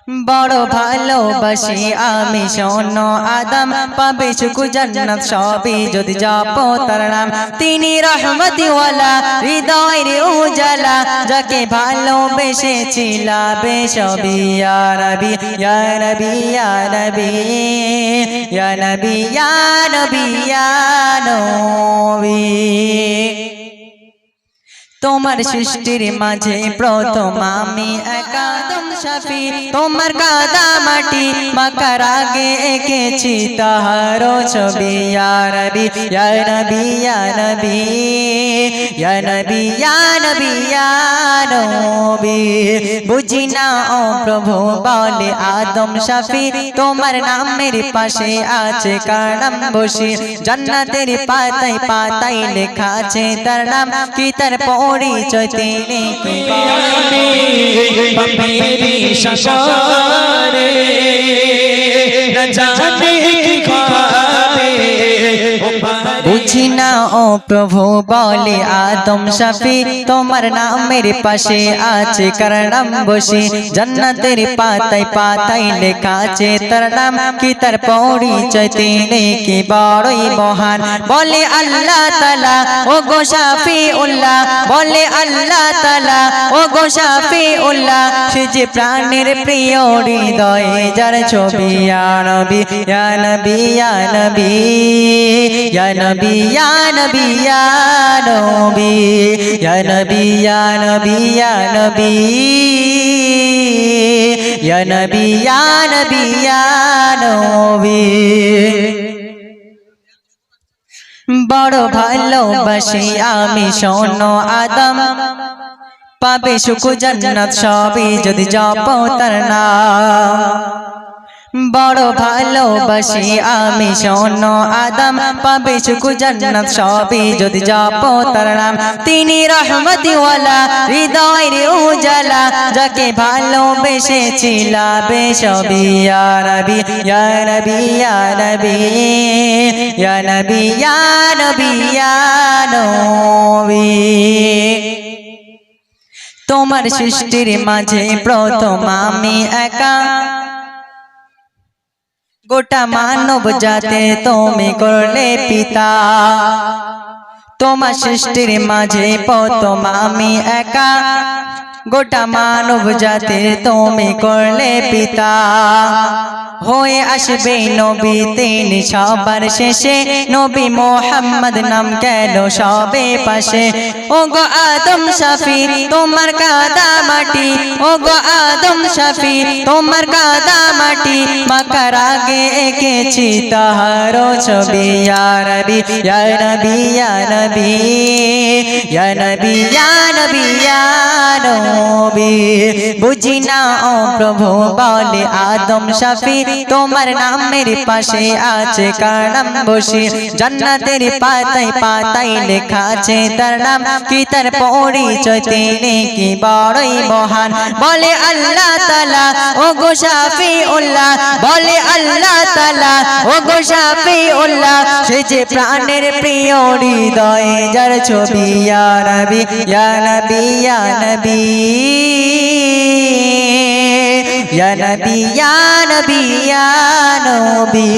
বড় ভালোবাসি আমি শোনো আদম, পাবে সুখ জান্নাত সবই যদি জপো তার নাম। তিনি রহমতিওয়ালা হৃদয়ের উজালা, যাকে ভালোবেসেছিলাবে সবই। ইয়া নবী ইয়া নবী ইয়া নবী ইয়া নবী ইয়া নবী ইয়া নবী। তোমার সৃষ্টির মাঝে প্রথম আমি একা আদম শফি, তোমার কাদা মাটি মাখার আগে এঁকেছি তাহারও ছবি। ইয়া নবী ইয়া নবী ইয়া নবী ইয়া নবী ইয়া নবী ইয়া নবী। বুঝি না ও প্রভু বলে আদম শফি, তোমার নামের পাশে আছে কার নাম বসি। জান্নাতের পাতায় পাতায় লেখা আছে তার নাম, কি তার পরিচয় তিনি কি মেরি শশারে না জানে কি খাবে। বুঝি না ও প্রভু বলে আদম শফি, তোমার নামের পাশে আছে কার নাম বসি। জান্নাতের পাতায় পাতায় লেখা আছে তার নাম, কি তার পরিচয় তিনি কি বড়ই মহান। বলে আল্লাহ তাআলা ও গো শাফিউল্লাহ, বলে আল্লাহ তাআলা ও গো শাফিউল্লাহ, সে যে প্রাণের প্রিয় হৃদয়ে যার ছবি। ইয়া নবী ইয়া নবী ইয়া নবী ইয়া নবী ইয়া নবী ইয়া নবী ইয়া নবী ইয়া নবী ইয়া নবী ইয়া নবী ইয়া নবী ইয়া নবী। বড় ভালোবাসি আমি শোনো আদম, পাবে সুখ জান্নাত সবই যদি জপো তার নাম। বড় ভালোবাসি আমি শোনো আদম, পাবে সুখ জান্নাত সবই যদি জপো তার নাম। তিনি রহমতিওয়ালা হৃদয়ের উজালা, যাকে ভালোবেসেছিলাবে সবই। ইয়া নবী ইয়া নবী ইয়া নবী ইয়া নবী ইয়া নবী ইয়া নবী। তোমার সৃষ্টির মাঝে প্রথম আমি একা, গোটা মানব জাতে তুমি করলে পিতা। তোমার সৃষ্টির মাঝে প্রথম আমি একা, গোটা মানব জাতির তুমি করলে পিতা। হয়ে আসবে নবী তিনি সবার শেষে, নবী মুহাম্মদ নাম কেন সবে পাশে। ও গো আদম শফি তোমার কাদা মাটি, ও গো আদম শফি তোমার কাদা মাটি মাখার আগে এঁকেছি তাহারও ছবি। ইয়া নবী ইয়া নবী ইয়া নবী ইয়া নবী ইয়া নবী ইয়া নবী। বুঝি না ও প্রভু বলে আদম শফি, তোমার নামের পাশে আছে কার নাম বসি। জান্নাতের পাতায় পাতায় লেখা আছে তার নাম, কি তার পরিচয় তিনি কি বড়ই মহান। বলে আল্লাহ তাআলা ও গো শাফিউল্লাহ, বলে আল্লাহ তাআলা ও গো শাফিউল্লাহ, সে যে প্রাণের প্রিয় হৃদয়ে যার ছবি। ইয়া নবী ইয়া নবী ইয়া নবী ইয়া নবী ইয়া নবী ইয়া নবী।